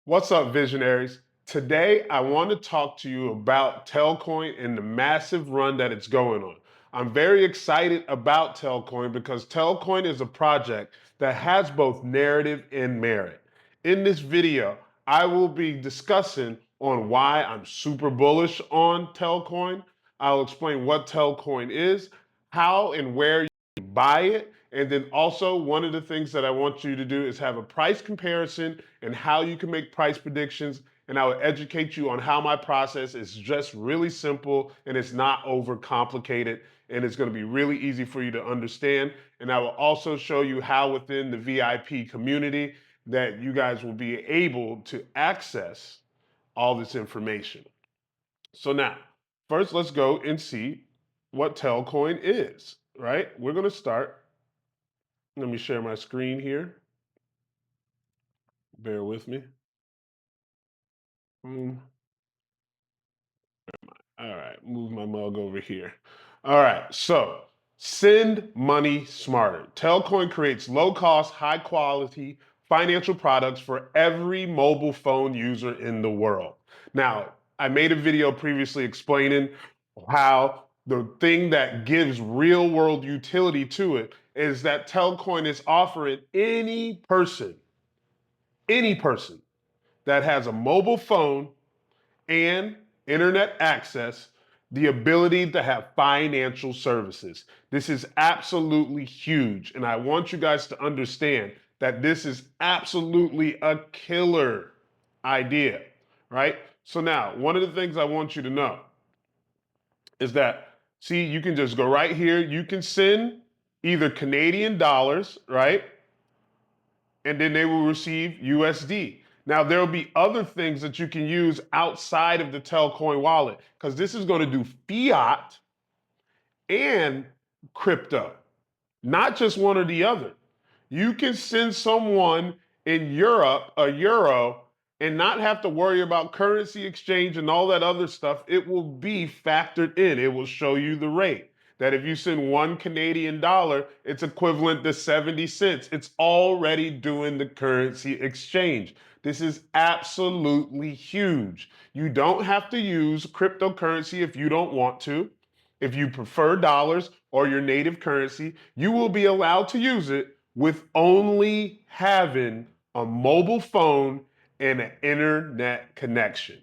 What's up, visionaries? Today, I want to talk to you about Telcoin and the massive run that it's going on. I'm very excited about Telcoin because Telcoin is a project that has both narrative and merit. In this video, I will be discussing on why I'm super bullish on Telcoin. I'll explain what Telcoin is, how and where you can buy it, and then also one of the things that I want you to do is have a price comparison and how you can make price predictions. And I will educate you on how my process is just really simple and it's not overcomplicated. And it's going to be really easy for you to understand. And I will also show you how within the VIP community that you guys will be able to access all this information. So now, first let's go and see what Telcoin is, right? We're going to start. Let me share my screen here. Bear with me. All right, move my mug over here. All right, so send money smarter. Telcoin creates low cost, high quality financial products for every mobile phone user in the world. Now, I made a video previously explaining how the thing that gives real world utility to it is that Telcoin is offering any person that has a mobile phone and internet access, the ability to have financial services. This is absolutely huge. And I want you guys to understand that this is absolutely a killer idea, right? So now, one of the things I want you to know is that, see, you can just go right here. You can send either Canadian dollars, right? And then they will receive USD. Now, there will be other things that you can use outside of the Telcoin wallet because this is going to do fiat and crypto, not just one or the other. You can send someone in Europe a euro and not have to worry about currency exchange and all that other stuff. It will be factored in. It will show you the rate. That if you send $1 Canadian, it's equivalent to 70 cents. It's already doing the currency exchange. This is absolutely huge. You don't have to use cryptocurrency if you don't want to. If you prefer dollars or your native currency, you will be allowed to use it with only having a mobile phone and an internet connection.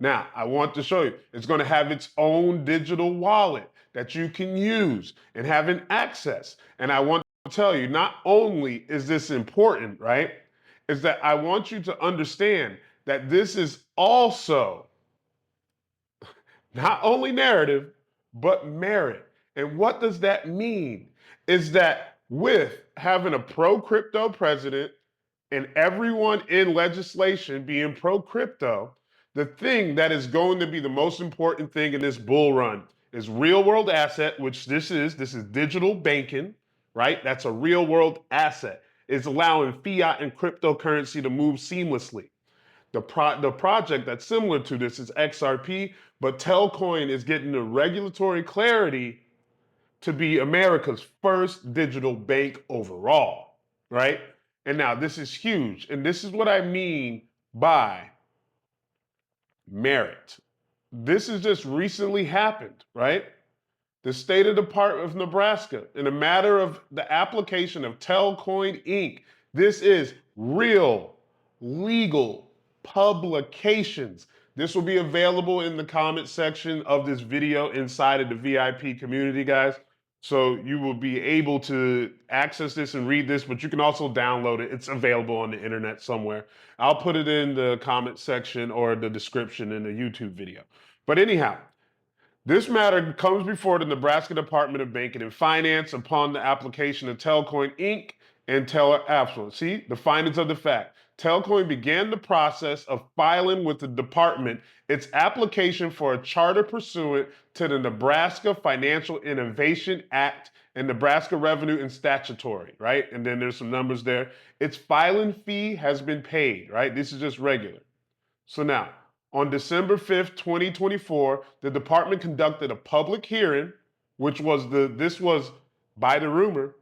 Now, I want to show you, it's going to have its own digital wallet that you can use and have an access. And I want to tell you, not only is this important, right? Is that I want you to understand that this is also not only narrative, but merit. And what does that mean? Is that with having a pro crypto president and everyone in legislation being pro crypto, the thing that is going to be the most important thing in this bull run is real world asset, which this is digital banking, right? That's a real world asset. It's allowing fiat and cryptocurrency to move seamlessly. The project that's similar to this is XRP, but Telcoin is getting the regulatory clarity to be America's first digital bank overall, right? And now this is huge. And this is what I mean by merit. This has just recently happened, right? The state of Department of Nebraska, in a matter of the application of Telcoin Inc., this is real, legal publications. This will be available in the comment section of this video inside of the VIP community, guys. So you will be able to access this and read this, but you can also download it. It's available on the internet somewhere. I'll put it in the comment section or the description in the YouTube video. But anyhow, this matter comes before the Nebraska Department of Banking and Finance upon the application of Telcoin Inc. and Teller Absolute. See, the findings of the fact. Telcoin began the process of filing with the department its application for a charter pursuant to the Nebraska Financial Innovation Act and Nebraska Revenue and Statutory, right? And then there's some numbers there. Its filing fee has been paid, right? This is just regular. So now, on December 5th, 2024, the department conducted a public hearing, which was this was by the rumor,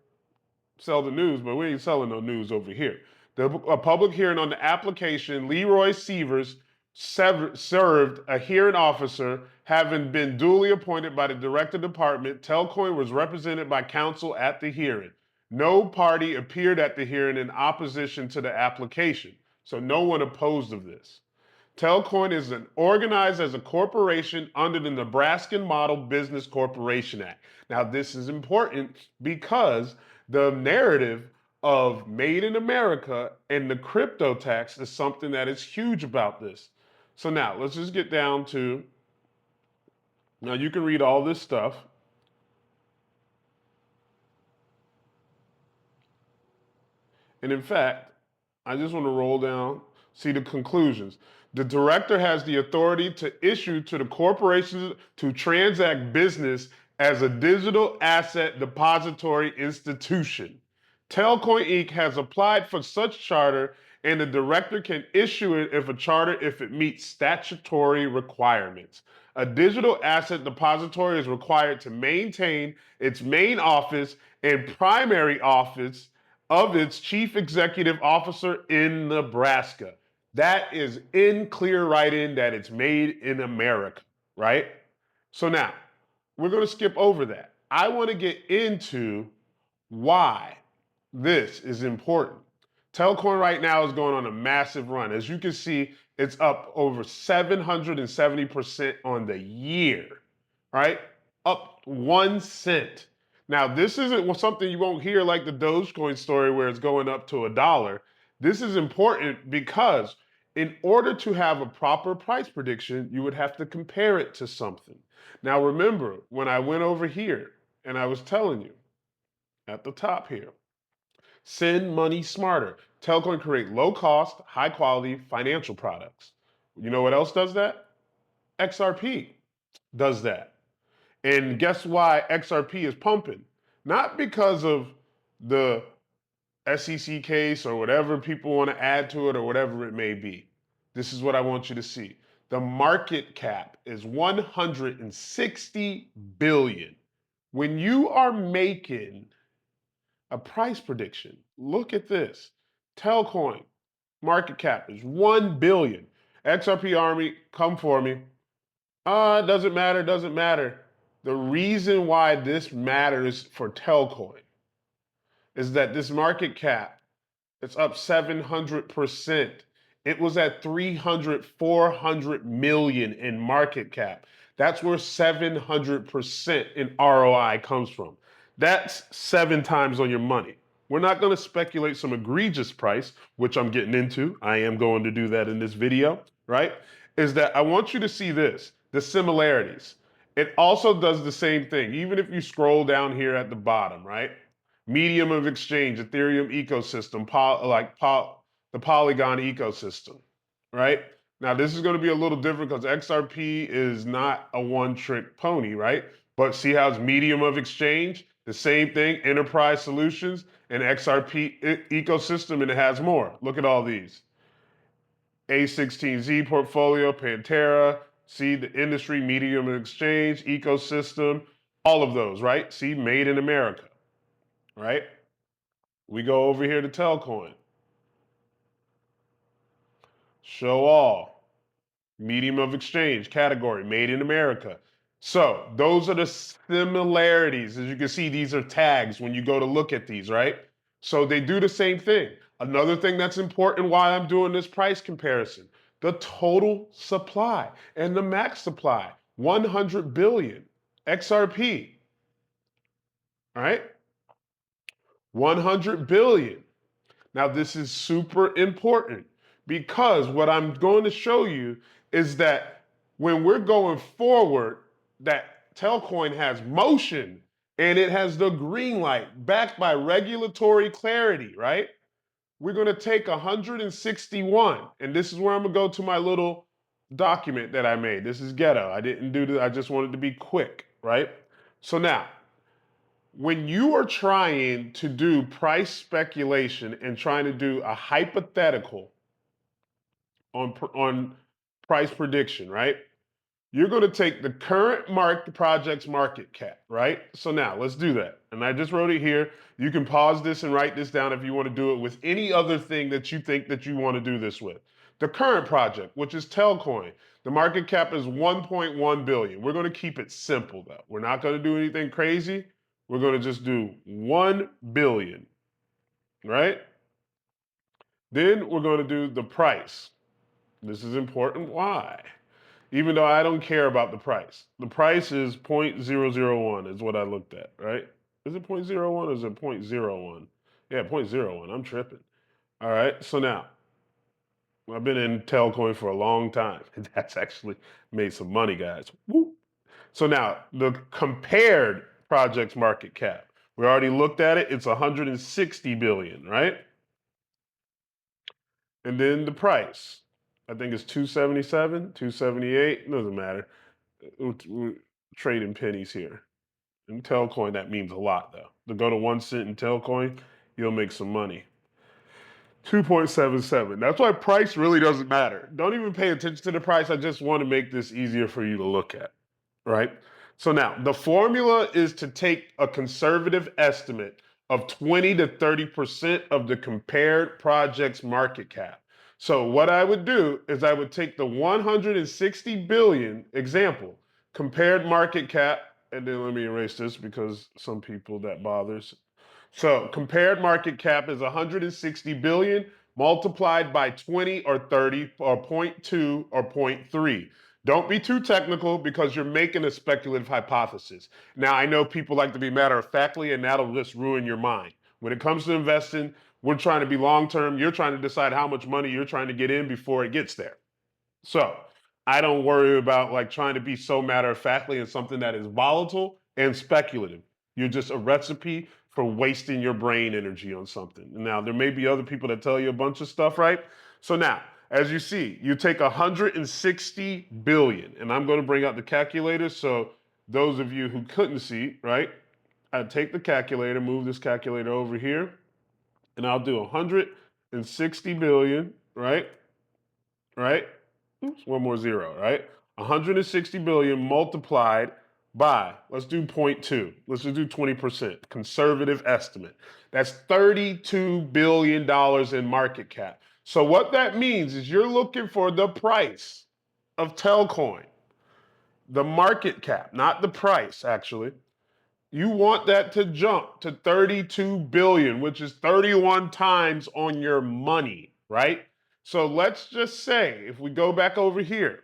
sell the news, but we ain't selling no news over here. A public hearing on the application, Leroy Sievers served a hearing officer, having been duly appointed by the Director Department. Telcoin was represented by counsel at the hearing. No party appeared at the hearing in opposition to the application, so no one opposed of this. Telcoin is organized as a corporation under the Nebraska Model Business Corporation Act. Now, this is important because the narrative of Made in America and the crypto tax is something that is huge about this. So now, let's just get down to, now you can read all this stuff. And in fact, I just want to roll down, see the conclusions. The director has the authority to issue to the corporations to transact business as a digital asset depository institution. Telcoin Inc. has applied for such charter, and the director can issue it if it meets statutory requirements. A digital asset depository is required to maintain its main office and primary office of its chief executive officer in Nebraska. That is in clear writing that it's made in America, right? So now, we're going to skip over that. I want to get into why this is important. Telcoin right now is going on a massive run. As you can see, it's up over 770% on the year, right? Up 1 cent. Now, this isn't something you won't hear like the Dogecoin story where it's going up to $1. This is important because in order to have a proper price prediction, you would have to compare it to something. Now, remember when I went over here and I was telling you at the top here, send money smarter. Telcoin create low cost, high quality financial products. You know what else does that? XRP does that. And guess why XRP is pumping? Not because of the SEC case or whatever people want to add to it or whatever it may be. This is what I want you to see. The market cap is 160 billion. When you are making a price prediction, look at this. Telcoin market cap is 1 billion. XRP Army, come for me. Doesn't matter, doesn't matter. The reason why this matters for Telcoin is that this market cap, it's up 700%. It was at 300, 400 million in market cap. That's where 700% in ROI comes from. That's 7 times on your money. We're not going to speculate some egregious price, which I'm getting into. I am going to do that in this video, right? Is that I want you to see this, the similarities. It also does the same thing, even if you scroll down here at the bottom, right? Medium of exchange, Ethereum ecosystem, the Polygon ecosystem, right? Now, this is going to be a little different because XRP is not a one-trick pony, right? But see how it's medium of exchange? The same thing, enterprise solutions, and XRP ecosystem, and it has more. Look at all these. A16Z portfolio, Pantera, see the industry, medium of exchange, ecosystem, all of those, right? See, made in America, right? We go over here to Telcoin. Show all. Medium of exchange, category, made in America. So those are the similarities. As you can see, these are tags when you go to look at these, right? So they do the same thing. Another thing that's important why I'm doing this price comparison, the total supply and the max supply, 100 billion XRP, all right? 100 billion. Now, this is super important because what I'm going to show you is that when we're going forward, that Telcoin has motion and it has the green light backed by regulatory clarity, right? We're going to take 161, and this is where I'm going to go to my little document that I made. This is ghetto. I didn't do this. I just wanted to be quick, right? So now, when you are trying to do price speculation and trying to do a hypothetical on price prediction, right? you're going to take the current project's market cap, right? So now let's do that. And I just wrote it here. You can pause this and write this down if you want to do it with any other thing that you think that you want to do this with. The current project, which is Telcoin, the market cap is 1.1 billion. We're going to keep it simple though. We're not going to do anything crazy. We're going to just do 1 billion, right? Then we're going to do the price. This is important. Why? Even though I don't care about the price. The price is 0.001 is what I looked at, right? Is it 0.01 or is it 0.01? Yeah, 0.01. I'm tripping. All right, so now, I've been in Telcoin for a long time. That's actually made some money, guys. Woo. So now, the compared project's market cap. We already looked at it. It's 160 billion, right? And then the price. I think it's 277, 278. Doesn't matter. We're trading pennies here. In Telcoin, that means a lot, though. To go to 1 cent in Telcoin, you'll make some money. 2.77. That's why price really doesn't matter. Don't even pay attention to the price. I just want to make this easier for you to look at, right? So now, the formula is to take a conservative estimate of 20 to 30% of the compared project's market cap. So what I would do is I would take the 160 billion example, compared market cap, and then let me erase this because some people that bothers. So compared market cap is 160 billion multiplied by 20 or 30 or zero point 0.2 or 0.3. Don't be too technical because you're making a speculative hypothesis. Now, I know people like to be matter of factly, and that'll just ruin your mind. When it comes to investing, we're trying to be long term. You're trying to decide how much money you're trying to get in before it gets there. So I don't worry about like trying to be so matter of factly in something that is volatile and speculative. You're just a recipe for wasting your brain energy on something. Now, there may be other people that tell you a bunch of stuff, right? So now, as you see, you take 160 billion, and I'm going to bring out the calculator. So those of you who couldn't see, right? I take the calculator, move this calculator over here, and I'll do 160 billion, right? Right? Oops, one more zero, right? 160 billion multiplied by, let's do zero point 0.2. Let's just do 20%. Conservative estimate. That's $32 billion in market cap. So what that means is you're looking for the price of Telcoin, the market cap, not the price, actually. You want that to jump to 32 billion, which is 31 times on your money, right? So let's just say, if we go back over here,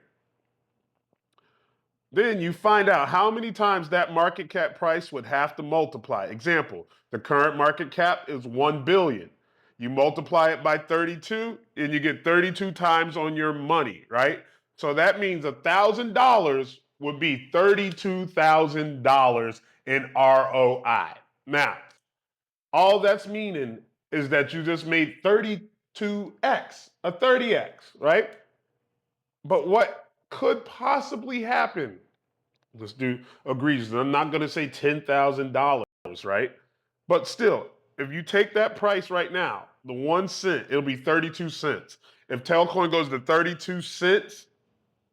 then you find out how many times that market cap price would have to multiply. Example, the current market cap is 1 billion. You multiply it by 32 and you get 32 times on your money, right? So that means $1,000 would be $32,000 in ROI. Now, all that's meaning is that you just made 32x, a 30x, right? But what could possibly happen? Let's do egregious. I'm not going to say $10,000, right? But still, if you take that price right now, the 1 cent, it'll be 32 cents. If Telcoin goes to 32 cents,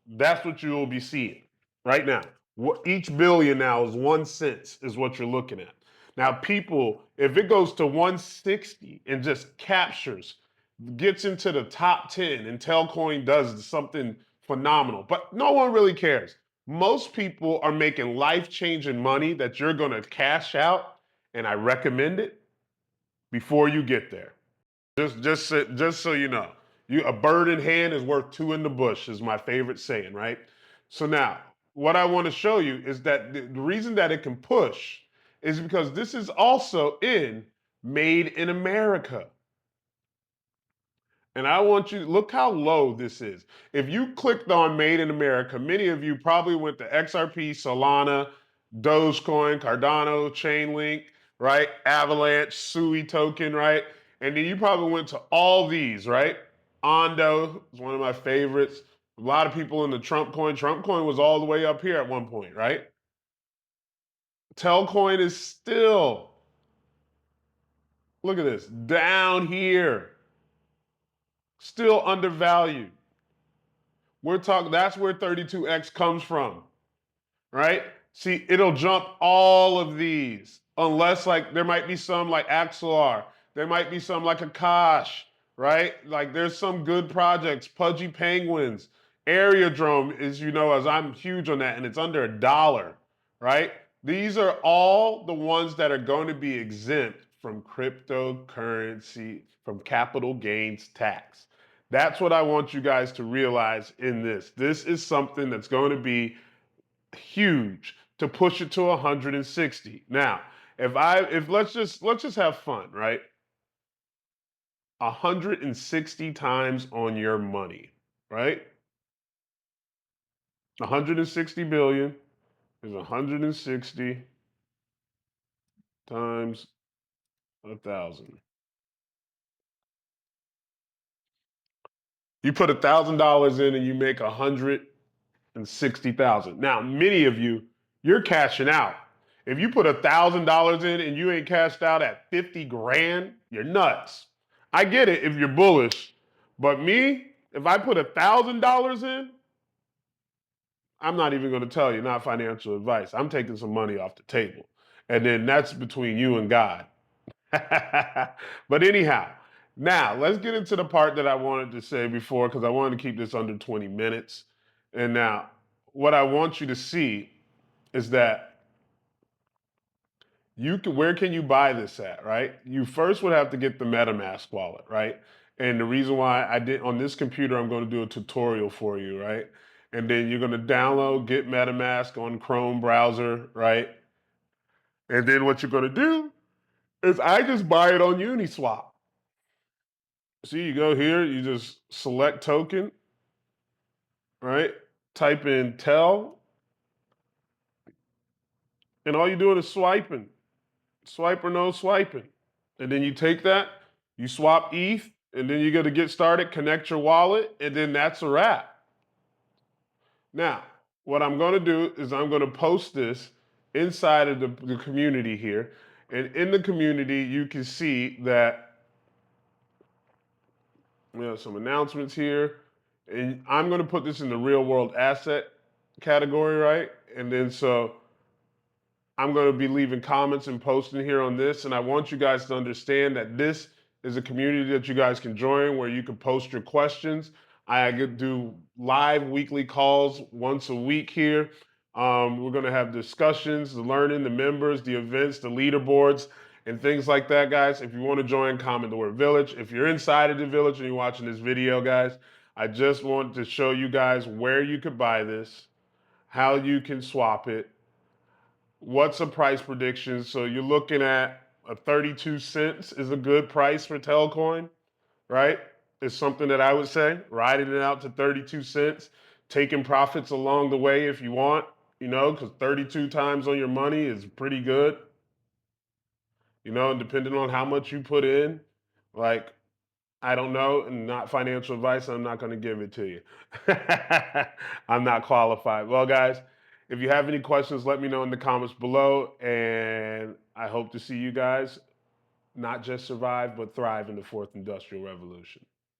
that's what you will be seeing right now. Each billion now is 1 cent is what you're looking at. Now, people, if it goes to 160 and just captures, gets into the top 10 and Telcoin does something phenomenal, but no one really cares. Most people are making life-changing money that you're going to cash out, and I recommend it before you get there. Just so you know, a bird in hand is worth two in the bush is my favorite saying, right? So now, what I want to show you is that the reason that it can push is because this is also in Made in America. And I want you to look how low this is. If you clicked on Made in America, many of you probably went to XRP, Solana, Dogecoin, Cardano, Chainlink, right? Avalanche, Sui token, right? And then you probably went to all these, right? Ondo is one of my favorites. A lot of people in the Trump coin. Trump coin was all the way up here at one point, right? Telcoin is still, look at this, down here, still undervalued. We're talking, that's where 32x comes from, right? See, it'll jump all of these, unless like there might be some like Axelar, there might be some like Akash, right? Like there's some good projects, Pudgy Penguins, Aerodrome is, as I'm huge on that, and it's under $1, right? These are all the ones that are going to be exempt from cryptocurrency, from capital gains tax. That's what I want you guys to realize in this. This is something that's going to be huge to push it to 160. Now, if let's just have fun, right? 160 times on your money, right? 160 billion is 160 times 1,000. You put $1,000 in and you make 160,000. Now, many of you, you're cashing out. If you put $1,000 in and you ain't cashed out at 50 grand, you're nuts. I get it if you're bullish, but me, if I put $1,000 in, I'm not even going to tell you, not financial advice. I'm taking some money off the table. And then that's between you and God. But anyhow, now let's get into the part that I wanted to say before, because I wanted to keep this under 20 minutes. And now, what I want you to see is that where can you buy this at, right? You first would have to get the MetaMask wallet, right? And the reason why I did on this computer, I'm going to do a tutorial for you, right? And then you're going to download Get MetaMask on Chrome browser, right? And then what you're going to do is I just buy it on Uniswap. See, you go here, you just select token, right? Type in tell, and all you're doing is swiping. Swipe or no swiping. And then you take that, you swap ETH, and then you go to get started, connect your wallet, and then that's a wrap. Now, what I'm going to do is I'm going to post this inside of the community here. And in the community, you can see that we have some announcements here. And I'm going to put this in the real world asset category, right? And then so I'm going to be leaving comments and posting here on this. And I want you guys to understand that this is a community that you guys can join where you can post your questions. I do live weekly calls once a week here. We're going to have discussions, the learning, the members, the events, the leaderboards, and things like that, guys. If you want to join, comment the word village. If you're inside of the village and you're watching this video, guys, I just want to show you guys where you could buy this, how you can swap it, what's a price prediction. So you're looking at a 32 cents is a good price for Telcoin, right? It's something that I would say, riding it out to 32 cents, taking profits along the way if you want, because 32 times on your money is pretty good, and depending on how much you put in, like, I don't know, and not financial advice. I'm not going to give it to you. I'm not qualified. Well, guys, if you have any questions, let me know in the comments below. And I hope to see you guys not just survive, but thrive in the fourth industrial revolution.